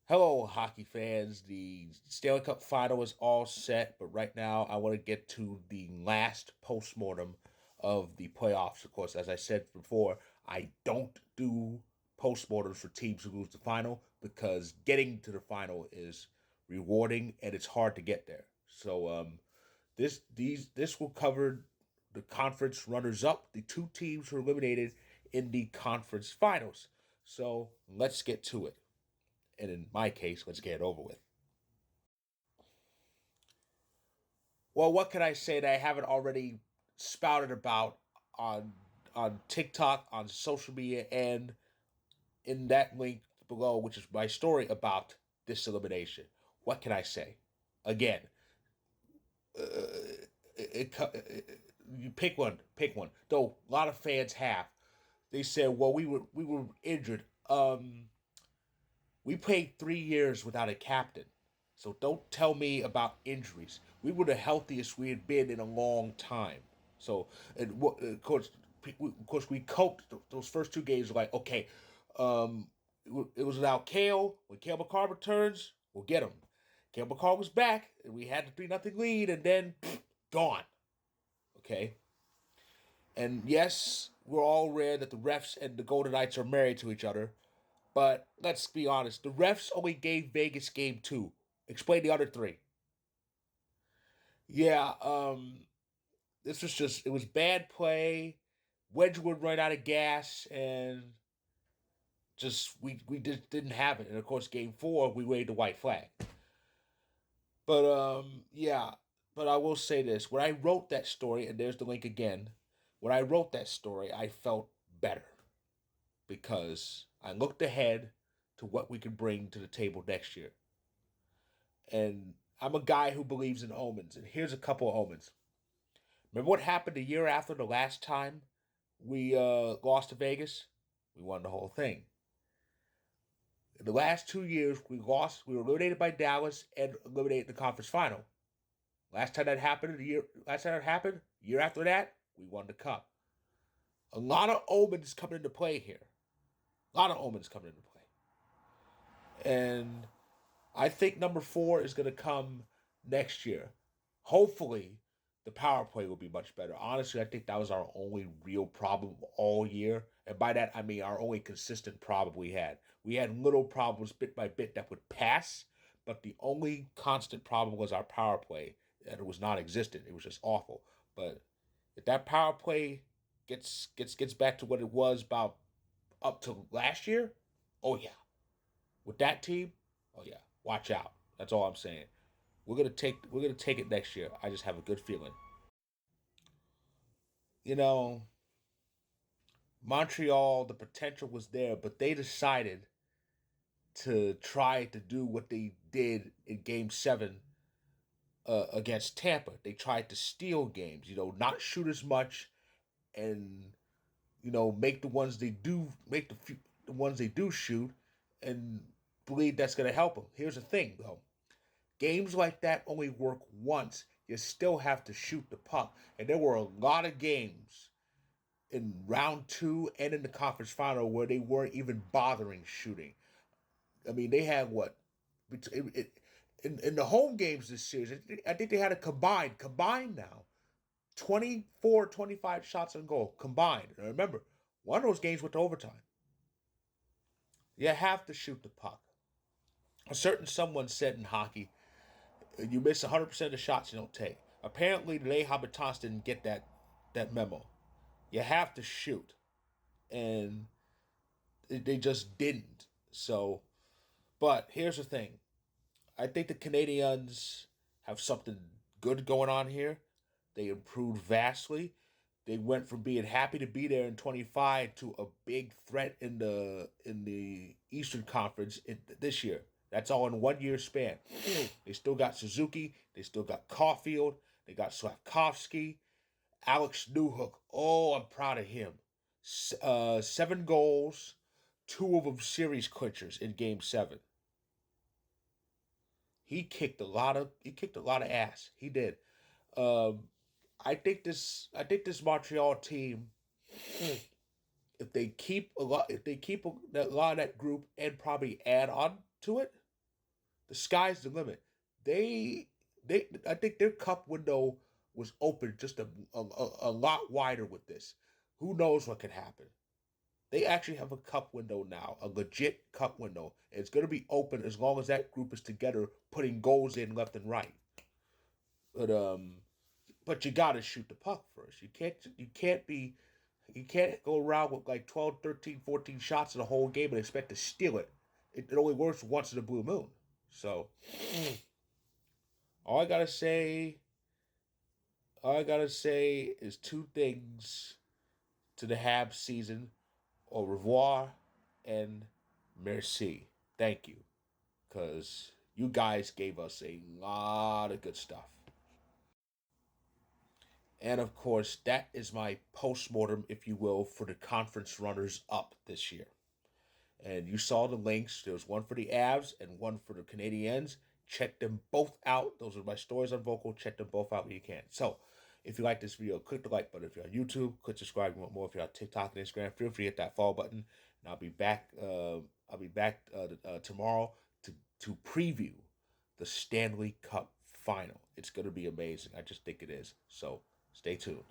Hello, hockey fans. The Stanley Cup final is all set, but right now I want to get to the last postmortem of the playoffs. Of course, as I said before, I don't do postmortems for teams who lose the final because getting to the final is rewarding and it's hard to get there. So this will cover the conference runners up, the two teams who are eliminated in the conference finals. So let's get to it. And in my case, let's get it over with. Well, what can I say that I haven't already spouted about on on TikTok, on social media, and in that link below, which is my story about this elimination? What can I say? Again, you pick one, pick one. Though a lot of fans have, they said, "Well, we were injured. We played 3 years without a captain. So don't tell me about injuries. We were the healthiest we had been in a long time. So, and of course, we coped those first two games. Like, okay, it was without Kale. When Kale McCarr returns, we'll get him. Kale McCarr was back, and we had the 3-0 lead, and then gone. Okay, and yes, we're all aware that the refs and the Golden Knights are married to each other. But let's be honest, the refs only gave Vegas game two. Explain the other three. Yeah, this was just it was bad play. Wedgwood ran out of gas and just we just didn't have it. And of course, game four we waved the white flag. But yeah. But I will say this: when I wrote that story, and there's the link again. When I wrote that story, I felt better because I looked ahead to what we could bring to the table next year. And I'm a guy who believes in omens. And here's a couple of omens. Remember what happened a year after the last time we lost to Vegas? We won the whole thing. In the last 2 years, we lost. We were eliminated by Dallas and eliminated in the conference final. Last time that happened, year after that, we won the cup. A lot of omens coming into play here. A lot of omens coming into play. And I think number four is going to come next year. Hopefully, the power play will be much better. Honestly, I think that was our only real problem all year. And by that, I mean our only consistent problem we had. We had little problems bit by bit that would pass, but the only constant problem was our power play. And it was non existent. It was just awful. But if that power play gets back to what it was about up to last year, oh yeah. With that team, oh yeah. Watch out. That's all I'm saying. We're gonna take it next year. I just have a good feeling. You know, Montreal, the potential was there, but they decided to try to do what they did in Game Seven against Tampa. They tried to steal games. Not shoot as much, and make the ones they do shoot, and believe that's gonna help them. Here's the thing, though. Games like that only work once. You still have to shoot the puck. And there were a lot of games in round two and in the conference final where they weren't even bothering shooting. I mean, they had what? In the home games this series, I think they had a combined now, 24, 25 shots on goal combined. And remember, one of those games went to overtime. You have to shoot the puck. A certain someone said in hockey, you miss 100% of the shots you don't take. Apparently, Les Habitants didn't get that memo. You have to shoot, and they just didn't. So, but here's the thing: I think the Canadians have something good going on here. They improved vastly. They went from being happy to be there in 25 to a big threat in the Eastern Conference this year. That's all in 1 year span. They still got Suzuki. They still got Caulfield. They got Slavkovsky. Alex Newhook. Oh, I'm proud of him. 7 goals, two of them series clinchers in Game 7. He kicked a lot of ass. He did. Um, I think this Montreal team, if they keep a lot of that group and probably add on to it, The sky's the limit. They I think their cup window was open just a lot wider with this. Who knows what could happen? They actually have a cup window now, a legit cup window. And it's going to be open as long as that group is together, putting goals in left and right. But but you got to shoot the puck first. You can't go around with like 12, 13, 14 shots in a whole game and expect to steal it. It only works once in a blue moon. So all I gotta say, all I gotta say is two things to the Habs season: au revoir and merci. Thank you, because you guys gave us a lot of good stuff. And of course, that is my postmortem, if you will, for the conference runners up this year. And you saw the links. There was one for the Avs and one for the Canadiens. Check them both out. Those are my stories on Vocal. Check them both out when you can. So, if you like this video, click the like button. If you're on YouTube, click subscribe. If you want more, if you're on TikTok and Instagram, feel free to hit that follow button. And I'll be back. Tomorrow to preview the Stanley Cup final. It's going to be amazing. I just think it is. So, stay tuned.